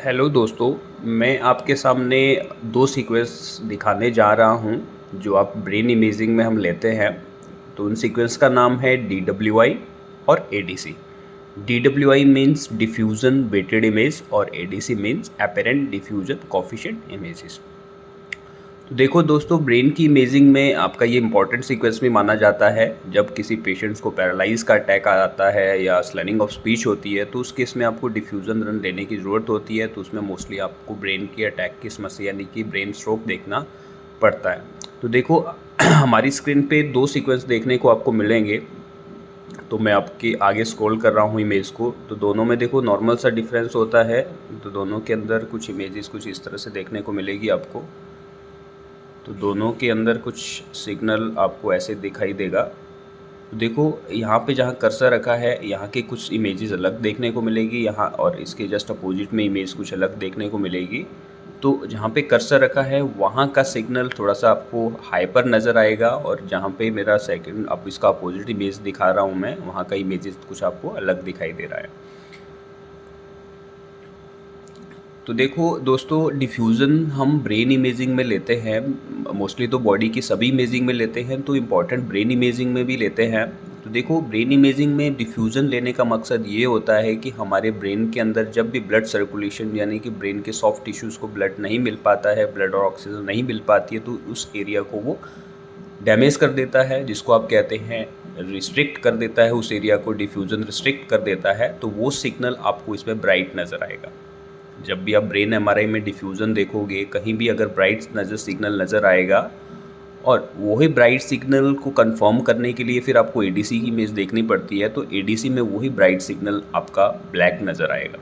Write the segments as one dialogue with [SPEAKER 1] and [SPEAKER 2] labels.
[SPEAKER 1] Hello दोस्तों, मैं आपके सामने 2 सीक्वेंस दिखाने जा रहा हूं, जो आप ब्रेन इमेजिंग में हम लेते हैं। तो उन सीक्वेंस का नाम है DWI और ADC। DWI means diffusion weighted image और ADC means apparent diffusion coefficient images. तो देखो दोस्तों, ब्रेन की इमेजिंग में आपका ये इंपॉर्टेंट सीक्वेंस भी माना जाता है। जब किसी पेशेंट्स को पैरालाइज का अटैक आ जाता है या स्लैनिंग ऑफ स्पीच होती है, तो उस केस में आपको डिफ्यूज़न रन लेने की ज़रूरत होती है। तो उसमें मोस्टली आपको ब्रेन की अटैक की समस्या यानी कि ब्रेन स्ट्रोक देखना पड़ता है। तो देखो हमारी स्क्रीन पे 2 सीक्वेंस देखने को आपको मिलेंगे। तो मैं आपके आगे स्क्रॉल कर रहा हूँ इमेज को, तो दोनों में देखो नॉर्मल सा डिफरेंस होता है। तो दोनों के अंदर कुछ इमेजेस कुछ इस तरह से देखने को मिलेगी आपको। तो दोनों के अंदर कुछ सिग्नल आपको ऐसे दिखाई देगा। तो देखो यहाँ पे जहाँ कर्सर रखा है, यहाँ के कुछ इमेजेस अलग देखने को मिलेगी यहाँ, और इसके जस्ट अपोजिट में इमेज कुछ अलग देखने को मिलेगी। तो जहाँ पे कर्सर रखा है वहाँ का सिग्नल थोड़ा सा आपको हाइपर नज़र आएगा, और जहाँ पे मेरा सेकंड अब इसका अपोजिट इमेज दिखा रहा हूँ मैं, वहाँ का इमेजेस कुछ आपको अलग दिखाई दे रहा है। तो देखो दोस्तों, डिफ्यूज़न हम ब्रेन इमेजिंग में लेते हैं, मोस्टली तो बॉडी की सभी इमेजिंग में लेते हैं, तो इम्पॉर्टेंट ब्रेन इमेजिंग में भी लेते हैं। तो देखो, ब्रेन इमेजिंग में डिफ्यूज़न लेने का मकसद ये होता है कि हमारे ब्रेन के अंदर जब भी ब्लड सर्कुलेशन यानी कि ब्रेन के सॉफ्ट टिश्यूज़ को ब्लड नहीं मिल पाता है, ब्लड और ऑक्सीजन नहीं मिल पाती है, तो उस एरिया को वो डैमेज कर देता है, जिसको आप कहते हैं रिस्ट्रिक्ट कर देता है, उस एरिया को डिफ्यूज़न रिस्ट्रिक्ट कर देता है। तो वो सिग्नल आपको इसमें ब्राइट नज़र आएगा। जब भी आप ब्रेन एमआरआई में डिफ्यूज़न देखोगे, कहीं भी अगर ब्राइट सिग्नल नज़र आएगा, और वही ब्राइट सिग्नल को कंफर्म करने के लिए फिर आपको एडीसी की इमेज देखनी पड़ती है। तो एडीसी में वही ब्राइट सिग्नल आपका ब्लैक नज़र आएगा,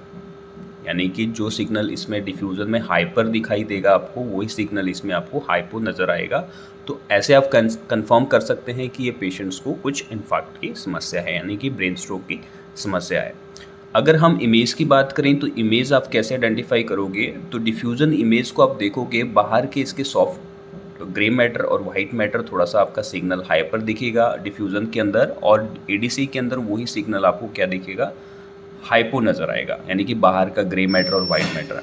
[SPEAKER 1] यानी कि जो सिग्नल इसमें डिफ्यूज़न में हाइपर दिखाई देगा आपको, वही सिग्नल इसमें आपको हाइपो नज़र आएगा। तो ऐसे आप कंफर्म कर सकते हैं कि ये पेशेंट्स को कुछ इन्फार्क्ट की समस्या है, यानी कि ब्रेन स्ट्रोक की समस्या है। अगर हम इमेज की बात करें तो इमेज आप कैसे आइडेंटिफाई करोगे? तो डिफ्यूज़न इमेज को आप देखोगे, बाहर के इसके सॉफ्ट ग्रे मैटर और वाइट मैटर थोड़ा सा आपका सिग्नल हाइपर दिखेगा डिफ्यूज़न के अंदर, और एडीसी के अंदर वही सिग्नल आपको क्या दिखेगा, हाइपो नज़र आएगा, यानी कि बाहर का ग्रे मैटर और वाइट मैटर।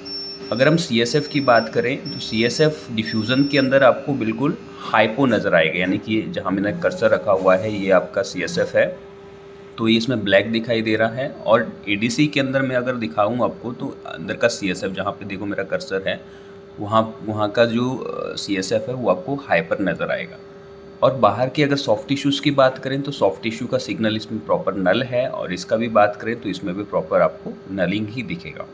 [SPEAKER 1] अगर हम सीएसएफ की बात करें तो सीएसएफ डिफ्यूज़न के अंदर आपको बिल्कुल हाइपो नज़र आएगा, यानी कि जहाँ मैंने कर्सर रखा हुआ है ये आपका सीएसएफ है, तो ये इसमें ब्लैक दिखाई दे रहा है। और एडीसी के अंदर मैं अगर दिखाऊं आपको, तो अंदर का सीएसएफ जहाँ पे देखो मेरा कर्सर है, वहाँ का जो सीएसएफ है वो आपको हाइपर नज़र आएगा। और बाहर की अगर सॉफ्ट टिश्यूज़ की बात करें तो सॉफ्ट टिश्यू का सिग्नल इसमें प्रॉपर नल है, और इसका भी बात करें तो इसमें भी प्रॉपर आपको नलिंग ही दिखेगा।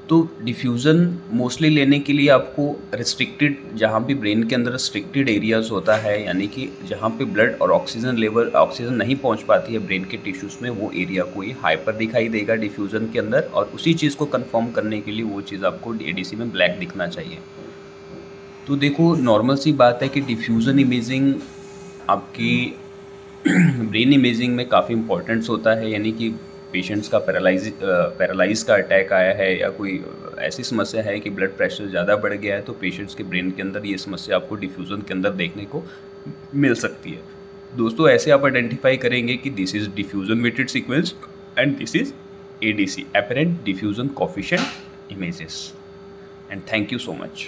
[SPEAKER 1] तो डिफ्यूज़न मोस्टली लेने के लिए आपको रिस्ट्रिक्टेड, जहाँ भी ब्रेन के अंदर रिस्ट्रिक्टेड एरियाज़ होता है, यानी कि जहाँ पे ब्लड और ऑक्सीजन नहीं पहुँच पाती है ब्रेन के टिश्यूज़ में, वो एरिया को ये हाइपर दिखाई देगा डिफ्यूज़न के अंदर, और उसी चीज़ को कंफर्म करने के लिए वो चीज़ आपको एडीसी में ब्लैक दिखना चाहिए। तो देखो, नॉर्मल सी बात है कि डिफ्यूज़न इमेजिंग आपकी ब्रेन इमेजिंग में काफ़ी इंपॉर्टेंस होता है, यानी कि पेशेंट्स का पैरालाइज का अटैक आया है, या कोई ऐसी समस्या है कि ब्लड प्रेशर ज़्यादा बढ़ गया है, तो पेशेंट्स के ब्रेन के अंदर ये समस्या आपको डिफ्यूज़न के अंदर देखने को मिल सकती है। दोस्तों, ऐसे आप आइडेंटिफाई करेंगे कि this is diffusion weighted sequence and this is ADC, apparent diffusion coefficient images. And thank you so much.